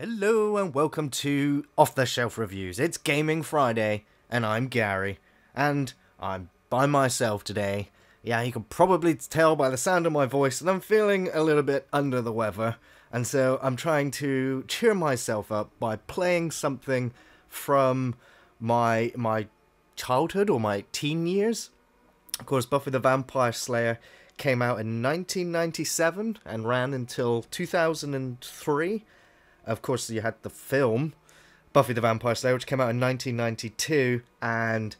Hello and welcome to Off the Shelf Reviews. It's Gaming Friday and I'm Gary and I'm by myself today. Yeah, you can probably tell by the sound of my voice that I'm feeling a little bit under the weather, and so I'm trying to cheer myself up by playing something from my childhood or my teen years. Of course, Buffy the Vampire Slayer came out in 1997 and ran until 2003. Of course, you had the film Buffy the Vampire Slayer, which came out in 1992, and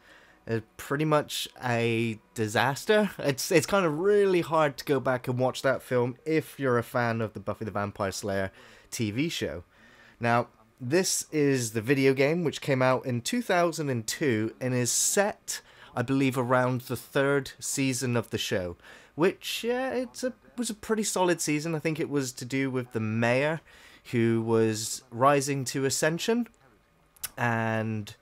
it's pretty much a disaster. It's kind of really hard to go back and watch that film if you're a fan of the Buffy the Vampire Slayer TV show. Now, this is the video game, which came out in 2002 and is set, I believe, around the third season of the show, which was a pretty solid season. I think it was to do with the mayor who was rising to ascension, and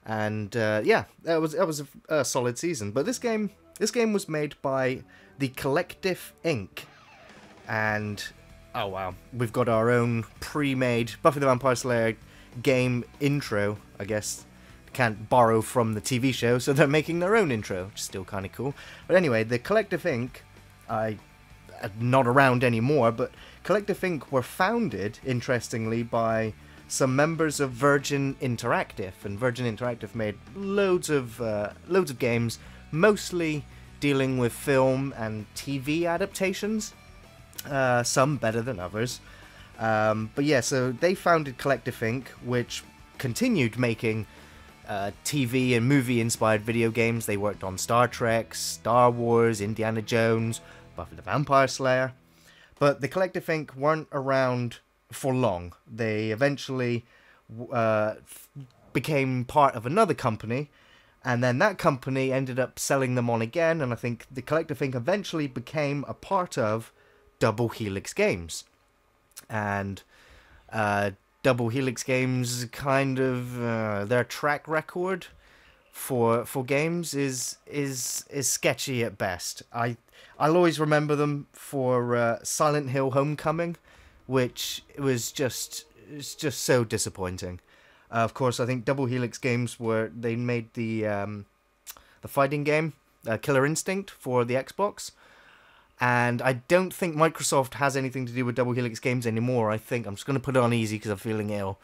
yeah, that was a solid season. But this game was made by the Collective Inc. And oh wow, we've got our own pre-made Buffy the Vampire Slayer game intro. I guess can't borrow from the TV show, so they're making their own intro, which is still kind of cool. But anyway, the Collective Inc. Not around anymore, but Collective Inc. were founded, interestingly, by some members of Virgin Interactive, and Virgin Interactive made loads of games, mostly dealing with film and TV adaptations, some better than others. But yeah, so they founded Collective Inc., which continued making TV and movie-inspired video games. They worked on Star Trek, Star Wars, Indiana Jones, Buffy the Vampire Slayer. But the Collective Inc. weren't around for long. They eventually became part of another company, and then that company ended up selling them on again, and I think the Collective Inc. eventually became a part of Double Helix Games. And Double Helix Games, kind of their track record for games is sketchy at best. I'll always remember them for Silent Hill Homecoming, which was just so disappointing. Of course, I think Double Helix Games they made the fighting game Killer Instinct for the Xbox, and I don't think Microsoft has anything to do with Double Helix Games anymore. I think I'm just going to put it on easy because I'm feeling ill.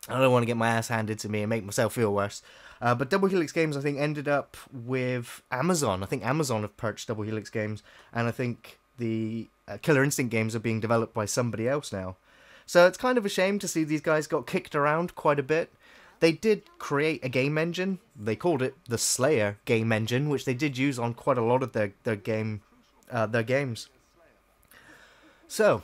I don't want to get my ass handed to me and make myself feel worse. But Double Helix Games, I think, ended up with Amazon. I think Amazon have purchased Double Helix Games, and I think the Killer Instinct games are being developed by somebody else now. So it's kind of a shame to see these guys got kicked around quite a bit. They did create a game engine. They called it the Slayer game engine, which they did use on quite a lot of their games. So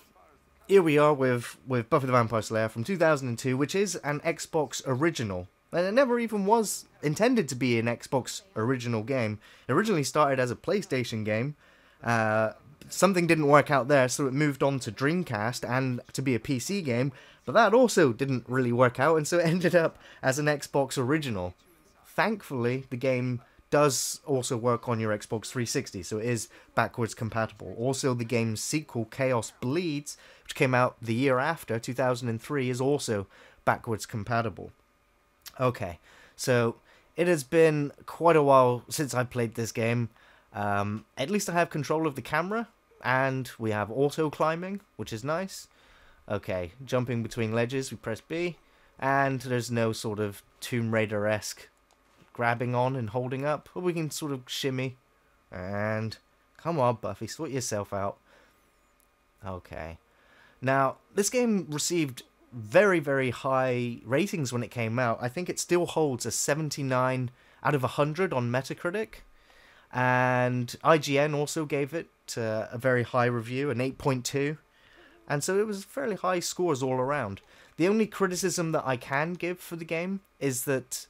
here we are with Buffy the Vampire Slayer from 2002, which is an Xbox original. And it never even was intended to be an Xbox original game. It originally started as a PlayStation game. Something didn't work out there, so it moved on to Dreamcast and to be a PC game. But that also didn't really work out, and so it ended up as an Xbox original. Thankfully, the game does also work on your Xbox 360, so it is backwards compatible. Also, the game's sequel, Chaos Bleeds, which came out the year after, 2003, is also backwards compatible. Okay, so it has been quite a while since I played this game. At least I have control of the camera, and we have auto climbing, which is nice. Okay, jumping between ledges, we press B, and there's no sort of Tomb Raider-esque grabbing on and holding up. But we can sort of shimmy, and come on, Buffy, sort yourself out. Okay, now this game received very, very high ratings when it came out. I think it still holds a 79 out of 100 on Metacritic, and IGN also gave it a very high review, an 8.2, and so it was fairly high scores all around. The only criticism that I can give for the game is that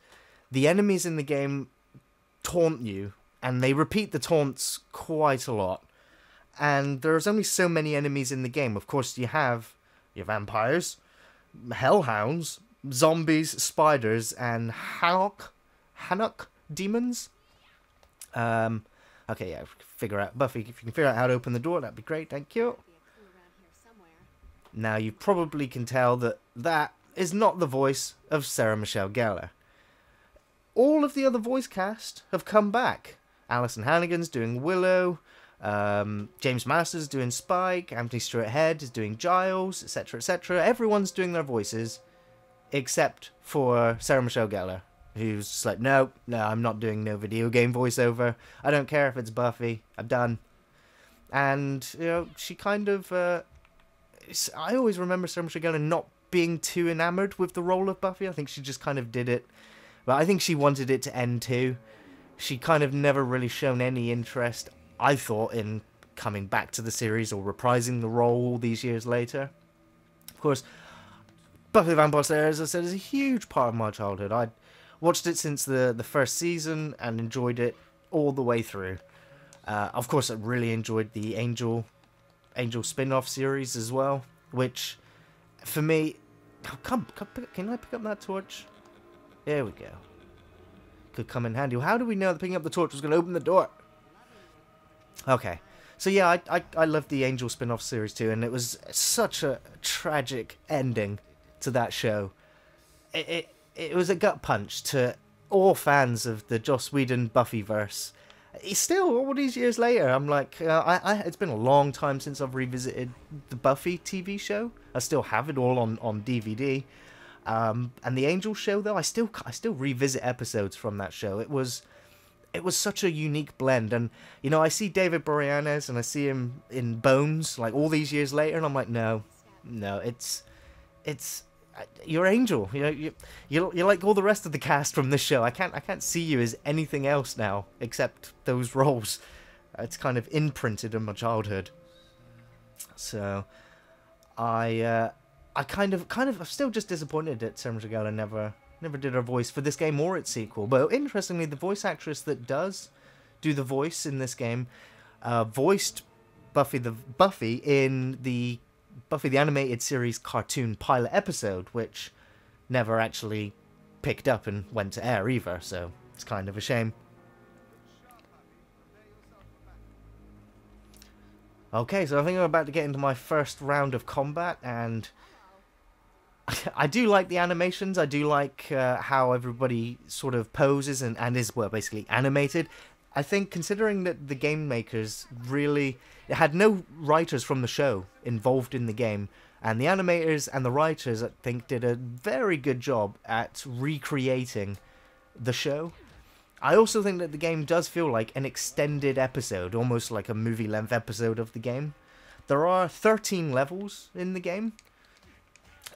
the enemies in the game taunt you, and they repeat the taunts quite a lot, and there's only so many enemies in the game. Of course, you have your vampires, hellhounds, zombies, spiders, and Hanok demons. Okay, yeah, figure out, Buffy, if you can figure out how to open the door, that'd be great, thank you. Now, you probably can tell that that is not the voice of Sarah Michelle Gellar. All of the other voice cast have come back. Alison Hannigan's doing Willow, James Masters doing Spike, Anthony Stewart Head is doing Giles, etc., etc. Everyone's doing their voices, except for Sarah Michelle Gellar, who's just like, no, I'm not doing no video game voiceover. I don't care if it's Buffy. I'm done. And, you know, she kind of... I always remember Sarah Michelle Gellar not being too enamored with the role of Buffy. I think she just kind of did it. But I think she wanted it to end too. She kind of never really shown any interest, I thought, in coming back to the series or reprising the role all these years later. Of course, Buffy the Vampire Slayer, as I said, is a huge part of my childhood. I watched it since the first season and enjoyed it all the way through. Of course, I really enjoyed the Angel spin-off series as well, which, for me... can I pick up that torch? There we go. Could come in handy. How do we know that picking up the torch was going to open the door? Okay. So yeah, I loved the Angel spin-off series too, and it was such a tragic ending to that show. It was a gut punch to all fans of the Joss Whedon Buffyverse. Still, all these years later, I'm like, it's been a long time since I've revisited the Buffy TV show. I still have it all on DVD. And the Angel show, though, I still revisit episodes from that show. It was such a unique blend, and you know, I see David Boreanaz and I see him in Bones like all these years later, and I'm like, no, it's you're Angel. You know, you're like all the rest of the cast from this show. I can't see you as anything else now except those roles. It's kind of imprinted in my childhood. So I'm still just disappointed that Sarah Michelle Gellar never did her voice for this game or its sequel. But interestingly, the voice actress that does do the voice in this game voiced Buffy in the Buffy the Animated Series cartoon pilot episode, which never actually picked up and went to air either, so it's kind of a shame. Okay, so I think I'm about to get into my first round of combat, and I do like the animations. I do like how everybody sort of poses and is, well, basically animated. I think, considering that the game makers really... It had no writers from the show involved in the game, and the animators and the writers, I think, did a very good job at recreating the show. I also think that the game does feel like an extended episode, almost like a movie-length episode of the game. There are 13 levels in the game,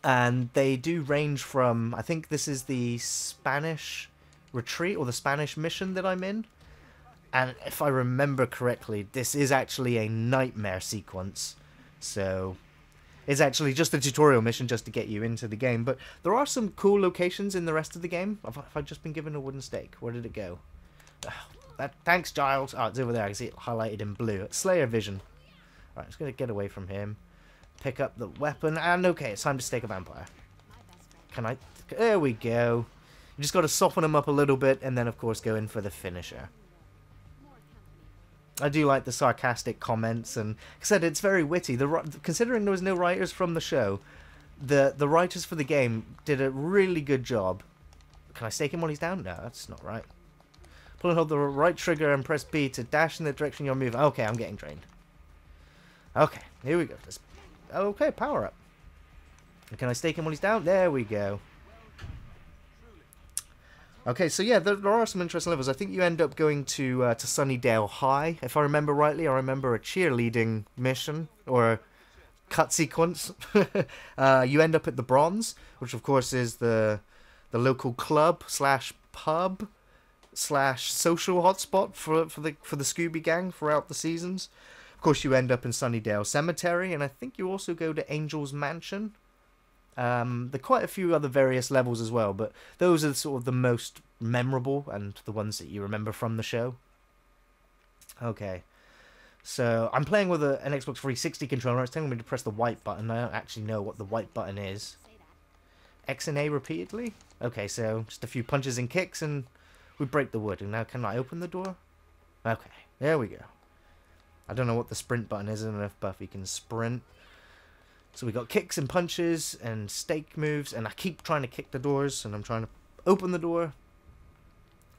and they do range from... I think this is the Spanish retreat, or the Spanish mission that I'm in. And if I remember correctly, this is actually a nightmare sequence. So it's actually just a tutorial mission just to get you into the game. But there are some cool locations in the rest of the game. Have I just been given a wooden stake? Where did it go? Thanks, Giles. Oh, it's over there. I can see it highlighted in blue. It's Slayer Vision. Alright, I'm just going to get away from him. Pick up the weapon. And okay, it's time to stake a vampire. Can I? There we go. You just got to soften him up a little bit. And then, of course, go in for the finisher. I do like the sarcastic comments, and like I said, it's very witty. Considering there was no writers from the show, the writers for the game did a really good job. Can I stake him while he's down? No, that's not right. Pull and hold the right trigger and press B to dash in the direction you're moving. Okay, I'm getting drained. Okay, here we go. Okay, power up. Can I stake him while he's down? There we go. Okay, so yeah, there are some interesting levels. I think you end up going to Sunnydale High, if I remember rightly. I remember a cheerleading mission, or a cut sequence. You end up at the Bronze, which of course is the local club / pub / social hotspot for the Scooby Gang throughout the seasons. Of course, you end up in Sunnydale Cemetery, and I think you also go to Angel's Mansion. There are quite a few other various levels as well, but those are sort of the most memorable and the ones that you remember from the show. Okay, so I'm playing with an Xbox 360 controller. It's telling me to press the white button. I don't actually know what the white button is. X and A repeatedly? Okay, so just a few punches and kicks and we break the wood. And now can I open the door? Okay, there we go. I don't know what the sprint button is. I don't know if Buffy can sprint. So we got kicks and punches and stake moves, and I keep trying to kick the doors, and I'm trying to open the door.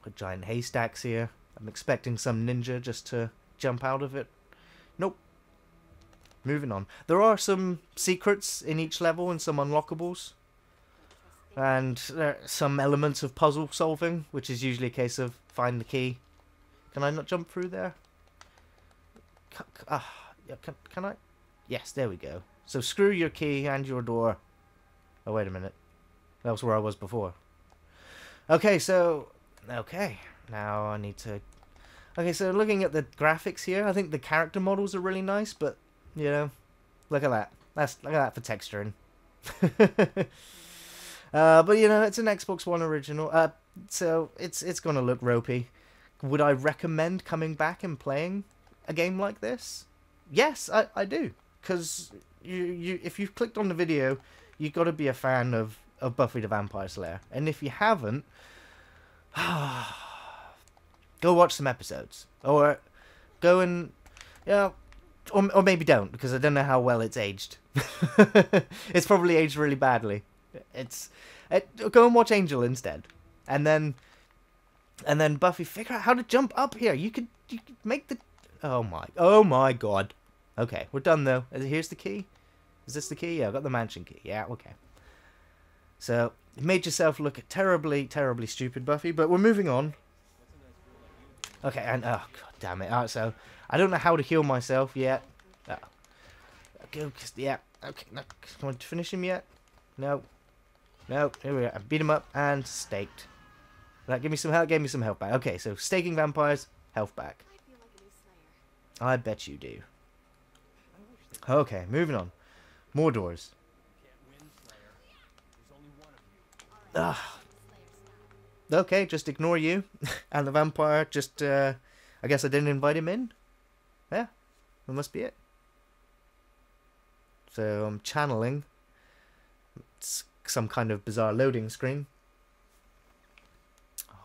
Got giant haystacks here. I'm expecting some ninja just to jump out of it. Nope. Moving on. There are some secrets in each level and some unlockables. And there are some elements of puzzle solving, which is usually a case of find the key. Can I not jump through there? Can I? Yes, there we go. So screw your key and your door. Oh, wait a minute. That was where I was before. Okay, so... Okay, now I need to... Okay, so looking at the graphics here, I think the character models are really nice, but, you know, look at that. Look at that for texturing. But, you know, it's an Xbox One original, so it's going to look ropey. Would I recommend coming back and playing a game like this? Yes, I do. Because if you've clicked on the video, you've got to be a fan of Buffy the Vampire Slayer. And if you haven't, go watch some episodes. Or go and, you know, or maybe don't, because I don't know how well it's aged. It's probably aged really badly. Go and watch Angel instead. And then Buffy, figure out how to jump up here. You could make the... Oh my god. Okay, we're done though. Here's the key. Is this the key? Yeah, I've got the mansion key. Yeah, okay. So, you made yourself look terribly, terribly stupid, Buffy, but we're moving on. Okay, and... Oh, god damn it. Alright, so, I don't know how to heal myself yet. Oh. Okay, yeah. Okay, no, can I finish him yet? No. No, here we go. I beat him up and staked. That gave me some health. Gave me some health back. Okay, so staking vampires, health back. I bet you do. Okay, moving on. More doors. Ugh. Okay, just ignore you. And the vampire just, I guess I didn't invite him in. Yeah, that must be it. So I'm channeling. It's some kind of bizarre loading screen.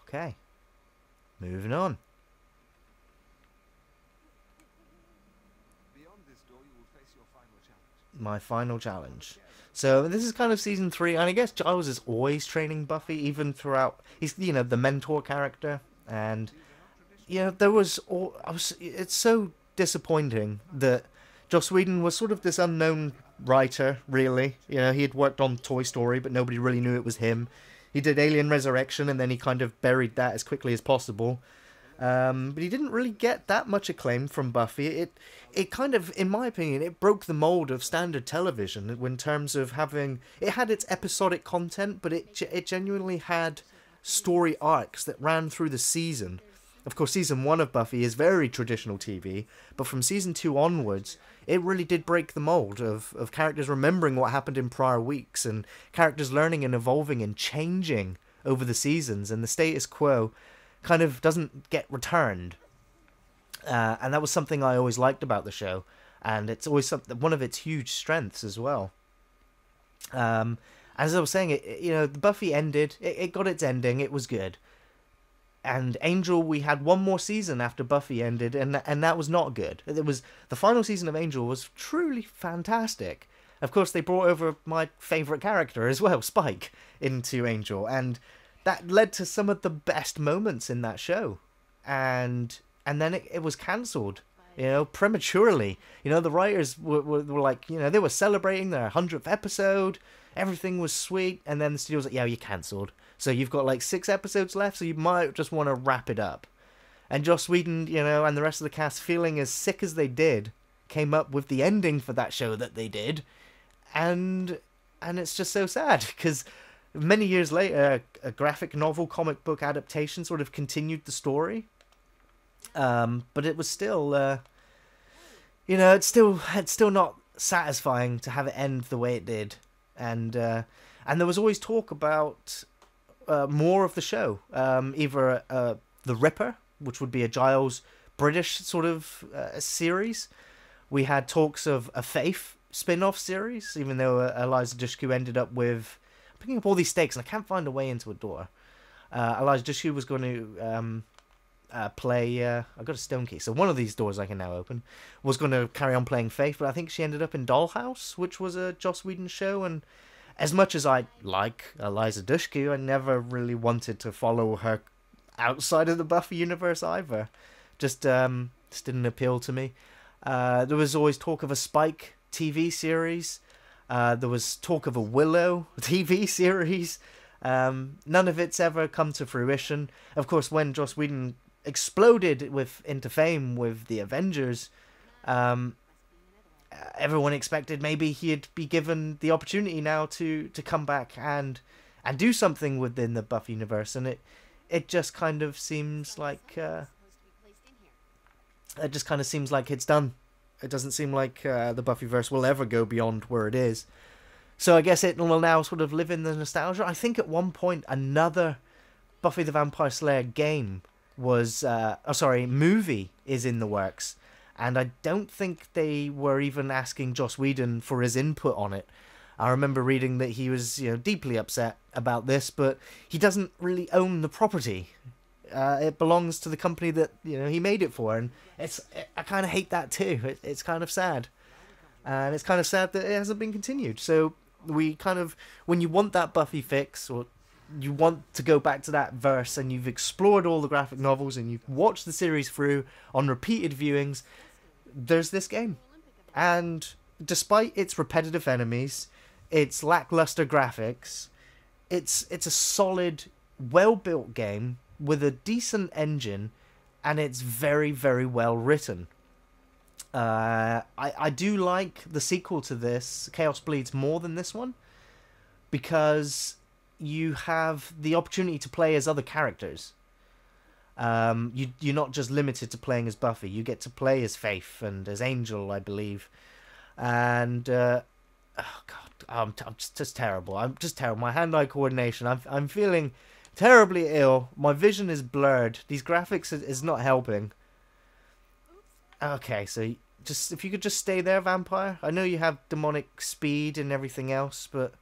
Okay. Moving on. My final challenge. So this is kind of season 3, and I guess Giles is always training Buffy, even throughout. He's, you know, the mentor character, and yeah, there was. It's so disappointing that Joss Whedon was sort of this unknown writer, really. You know, he had worked on Toy Story, but nobody really knew it was him. He did Alien Resurrection, and then he kind of buried that as quickly as possible. But he didn't really get that much acclaim from Buffy. It kind of, in my opinion, it broke the mold of standard television in terms of having... It had its episodic content, but it genuinely had story arcs that ran through the season. Of course, season 1 of Buffy is very traditional TV, but from season 2 onwards, it really did break the mold of characters remembering what happened in prior weeks, and characters learning and evolving and changing over the seasons, and the status quo kind of doesn't get returned. And that was something I always liked about the show, and it's always one of its huge strengths as well. As I was saying, you know, Buffy ended, it got its ending, it was good. And Angel, we had one more season after Buffy ended, and that was not good. It was the final season of Angel was truly fantastic. Of course, they brought over my favourite character as well, Spike, into Angel, and that led to some of the best moments in that show. And then it was cancelled, you know, prematurely. You know, the writers were like, you know, they were celebrating their 100th episode, everything was sweet, and then the studio was like, yeah, you cancelled. So you've got like 6 episodes left, so you might just want to wrap it up. And Joss Whedon, you know, and the rest of the cast, feeling as sick as they did, came up with the ending for that show that they did. And it's just so sad, because many years later, a graphic novel comic book adaptation sort of continued the story. But it was still, you know, it's still not satisfying to have it end the way it did. And there was always talk about more of the show, either The Ripper, which would be a Giles British sort of series. We had talks of a Faith spin-off series, even though Eliza Dushku ended up with picking up all these stakes, and I can't find a way into a door. Eliza Dushku was going to play. I got a stone key, so one of these doors I can now open. Was going to carry on playing Faith, but I think she ended up in Dollhouse, which was a Joss Whedon show. And as much as I like Eliza Dushku, I never really wanted to follow her outside of the Buffy universe either. Just didn't appeal to me. There was always talk of a Spike TV series. There was talk of a Willow TV series. None of it's ever come to fruition. Of course, when Joss Whedon exploded into fame with the Avengers, everyone expected maybe he'd be given the opportunity now to come back and do something within the Buffy universe, and it just kind of seems like it's done. It doesn't seem like the Buffyverse will ever go beyond where it is. So I guess it will now sort of live in the nostalgia. I think at one point another Buffy the Vampire Slayer game was, movie is in the works. And I don't think they were even asking Joss Whedon for his input on it. I remember reading that he was, deeply upset about this, but he doesn't really own the property. It belongs to the company that he made it for, and I kind of hate that too. It's kind of sad, and it's kind of sad that it hasn't been continued. So we kind of, when you want that Buffy fix, or you want to go back to that verse, and you've explored all the graphic novels, and you've watched the series through on repeated viewings, there's this game, and despite its repetitive enemies, its lackluster graphics, it's a solid, well-built game with a decent engine, and it's very, very well written. I do like the sequel to this, Chaos Bleeds, more than this one, because you have the opportunity to play as other characters. You're not just limited to playing as Buffy. You get to play as Faith and as Angel, I believe. And oh god, I'm just terrible. I'm just terrible. My hand-eye coordination. I'm feeling terribly ill. My vision is blurred. These graphics is not helping. Okay, so just if you could just stay there, Vampire. I know you have demonic speed and everything else, but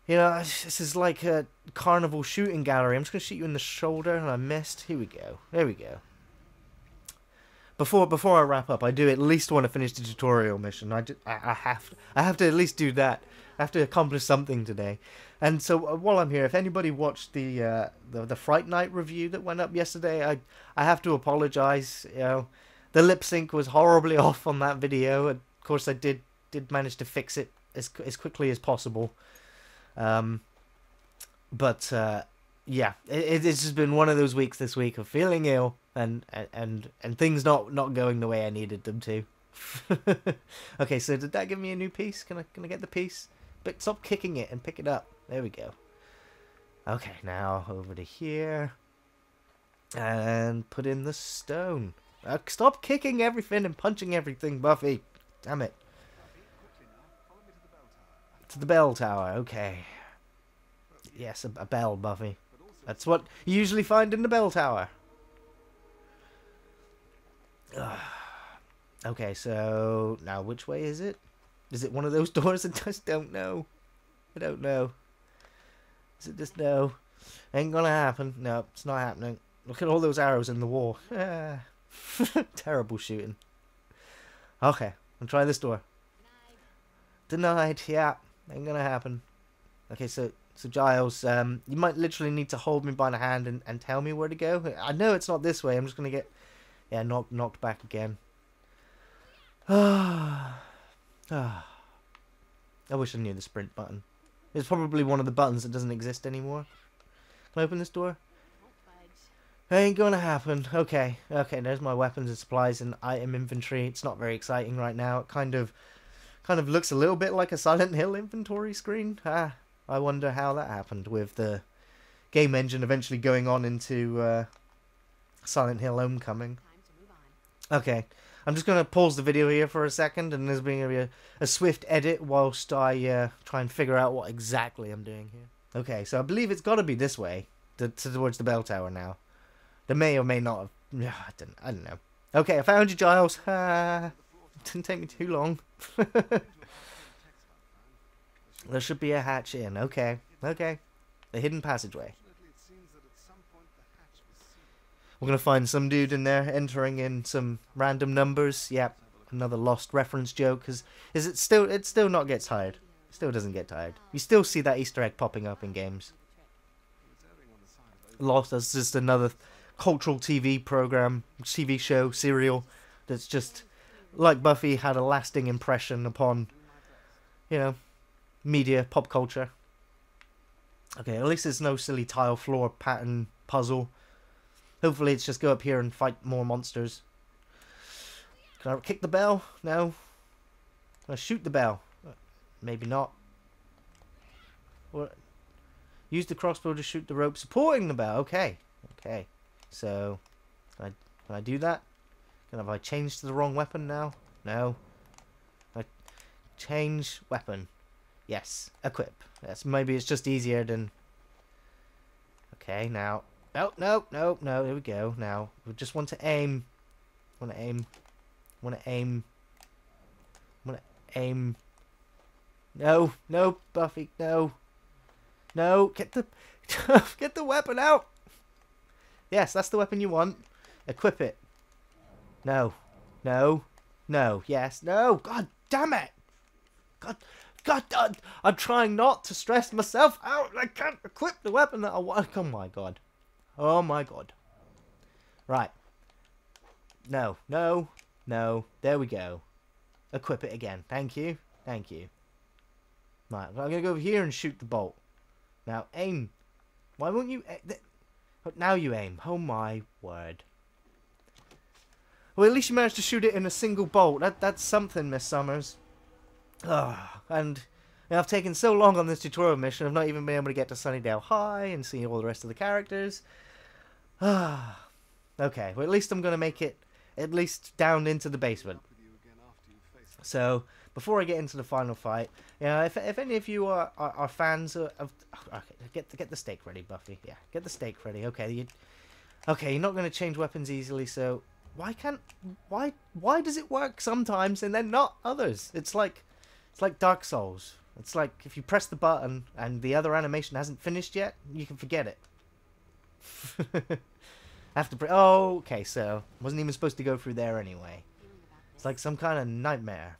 this is like a carnival shooting gallery. I'm just gonna shoot you in the shoulder, and I missed. Here we go. There we go. Before I wrap up, I do at least want to finish the tutorial mission. I have to at least do that. I have to accomplish something today. And so while I'm here, if anybody watched the Fright Night review that went up yesterday, I have to apologize. The lip sync was horribly off on that video. Of course, I did manage to fix it as quickly as possible. But yeah, it's just been one of those weeks this week of feeling ill and things not going the way I needed them to. Okay, so did that give me a new piece? Can I get the piece? But stop kicking it and pick it up. There we go. Okay, now over to here and put in the stone. Stop kicking everything and punching everything, Buffy. Damn it. To the bell tower, okay. Yes, a bell, Buffy. That's what you usually find in the bell tower. Okay, so now which way is it? Is it one of those doors? I just don't know. I don't know. Is it just no? Ain't gonna happen. No, it's not happening. Look at all those arrows in the wall. Terrible shooting. Okay, I'll try this door. Denied. Yeah, ain't gonna happen. Okay, so Giles, you might literally need to hold me by the hand and tell me where to go. I know it's not this way. I'm just gonna get knocked back again. I wish I knew the sprint button. It's probably one of the buttons that doesn't exist anymore. Can I open this door? Ain't gonna happen. Okay, there's my weapons and supplies and item inventory. It's not very exciting right now. It kind of looks a little bit like a Silent Hill inventory screen. I wonder how that happened with the game engine eventually going on into Silent Hill Homecoming. Okay, I'm just going to pause the video here for a second, and there's going to be a swift edit whilst I try and figure out what exactly I'm doing here. Okay, so I believe it's got to be this way, towards the bell tower now. There may or may not have... I don't know. Okay, I found you, Giles. Didn't take me too long. There should be a hatch in. Okay. The hidden passageway. We're going to find some dude in there entering in some random numbers. Yep, another lost reference joke. Because it still not gets tired. Still doesn't get tired. You still see that Easter egg popping up in games. Lost is just another cultural TV program, TV show, serial that's just, like Buffy, had a lasting impression upon, you know, media, pop culture. Okay, at least there's no silly tile floor pattern puzzle. Hopefully it's just go up here and fight more monsters. Can I kick the bell? No. Can I shoot the bell? Maybe not. What? Use the crossbow to shoot the rope supporting the bell. Okay. Okay. So, can I do that? Have I changed to the wrong weapon now? No. I change weapon. Yes. Equip. Yes. Maybe it's just easier than... Okay, now... Oh, no, no, no. Here we go. Now, we just want to aim. Want to aim. Want to aim. Want to aim. No, no, Buffy, no. No, get the... get the weapon out! Yes, that's the weapon you want. Equip it. No. No. No. Yes. No. God damn it! God, I'm trying not to stress myself out. I can't equip the weapon that I want. Oh my god. Oh my god. Right. No. No. No. There we go. Equip it again. Thank you. Thank you. Right. I'm going to go over here and shoot the bolt. Now, aim. Why won't you... Now you aim. Oh my word. Well, at least you managed to shoot it in a single bolt. That's something, Miss Summers. And you know, I've taken so long on this tutorial mission, I've not even been able to get to Sunnydale High and see all the rest of the characters. Okay, well at least I'm going to make it at least down into the basement. So, before I get into the final fight, you know, if any of you are fans of... Okay, get the steak ready, Buffy. Yeah, get the steak ready. Okay, you're not going to change weapons easily, so... Why does it work sometimes and then not others? It's like Dark Souls. It's like if you press the button and the other animation hasn't finished yet, you can forget it. Oh, okay, so wasn't even supposed to go through there anyway. It's like some kind of nightmare.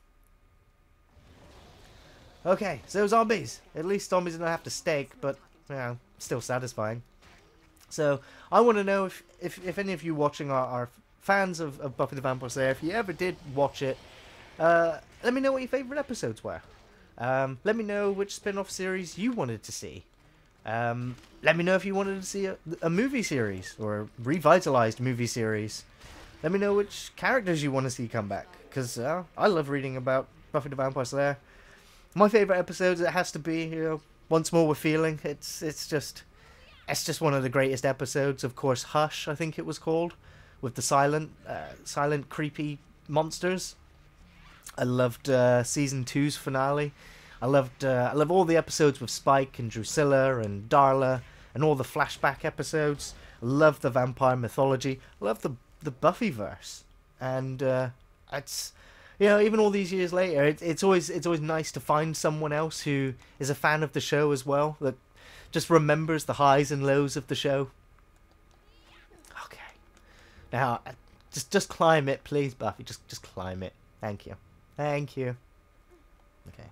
Okay, so zombies. At least zombies don't have to steak, but you know, still satisfying. So I want to know if any of you watching are fans of Buffy the Vampire Slayer. If you ever did watch it, let me know what your favourite episodes were. Let me know which spin-off series you wanted to see. Let me know if you wanted to see a movie series or a revitalized movie series. Let me know which characters you want to see come back, because I love reading about Buffy the Vampire Slayer. My favourite episodes, it has to be, you know, Once More With Feeling. It's just one of the greatest episodes. Of course, Hush, I think it was called, with the silent, creepy monsters. I loved season 2's finale. I love all the episodes with Spike and Drusilla and Darla and all the flashback episodes. I love the vampire mythology. I love the Buffyverse, and it's, you know, even all these years later, it's always nice to find someone else who is a fan of the show as well, that just remembers the highs and lows of the show. Now, just climb it, please, Buffy. Just climb it. Thank you. Thank you. Okay.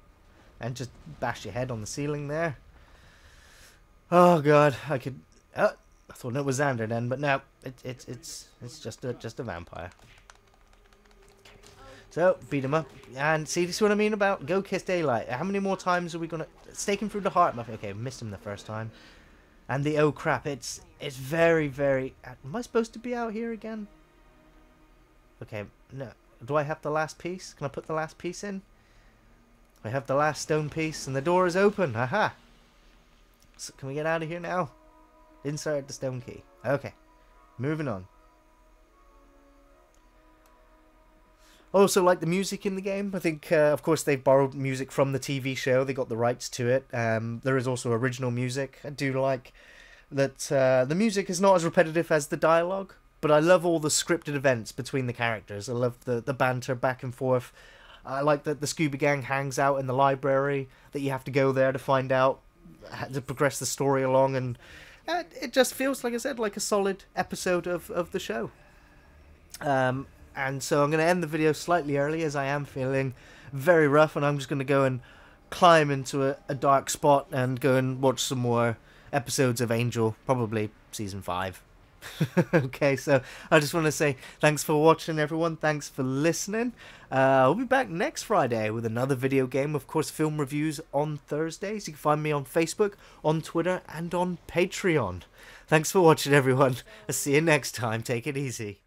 And just bash your head on the ceiling there. Oh, God. I could... I thought it was Xander then, but no. It's just a vampire. Okay. So, beat him up. And see, this is what I mean about Go Kiss Daylight. How many more times are we going to... Stake him through the heart, Buffy. Okay, missed him the first time. And the oh crap, it's very, very... Am I supposed to be out here again? Okay, no. Do I have the last piece? Can I put the last piece in? I have the last stone piece and the door is open. Haha. So can we get out of here now? Insert the stone key. Okay. Moving on. Also, like the music in the game, I think, of course, they've borrowed music from the TV show. They got the rights to it. There is also original music. I do like that the music is not as repetitive as the dialogue, but I love all the scripted events between the characters. I love the banter back and forth. I like that the Scooby Gang hangs out in the library, that you have to go there to find out, to progress the story along, and It just feels, like I said, like a solid episode of the show. And so I'm going to end the video slightly early, as I am feeling very rough, and I'm just going to go and climb into a dark spot and go and watch some more episodes of Angel, probably season 5. Okay, so I just want to say thanks for watching, everyone. Thanks for listening. I'll be back next Friday with another video game. Of course, film reviews on Thursdays. You can find me on Facebook, on Twitter, and on Patreon. Thanks for watching, everyone. I'll see you next time. Take it easy.